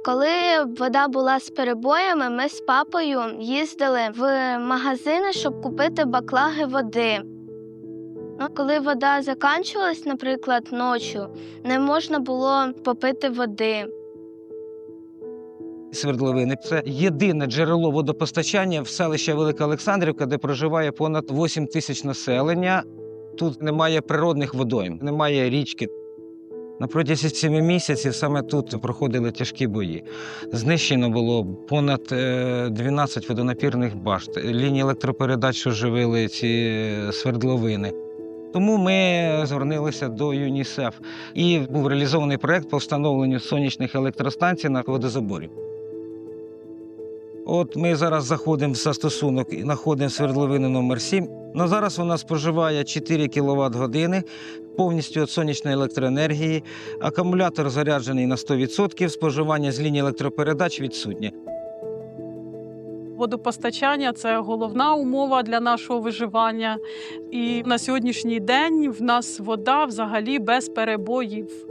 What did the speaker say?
Коли вода була з перебоями, ми з папою їздили в магазини, щоб купити баклаги води. Коли вода закінчувалась, наприклад, ночі, не можна було попити води. Свердловини – це єдине джерело водопостачання в селищі Велика Олександрівка, де проживає понад 8 тисяч населення. Тут немає природних водойм, немає річки. На протязі 7 місяців саме тут проходили тяжкі бої. Знищено було понад 12 водонапірних башт, лінії електропередач, що живили ці свердловини. Тому ми звернулися до ЮНІСЕФ і був реалізований проєкт по встановленню сонячних електростанцій на водозаборі. От ми зараз заходимо в застосунок і знаходимо свердловину номер 7. На зараз вона споживає 4 кВт-години повністю від сонячної електроенергії. Акумулятор заряджений на 100%, споживання з лінії електропередач відсутнє. Водопостачання – це головна умова для нашого виживання. І на сьогоднішній день в нас вода взагалі без перебоїв.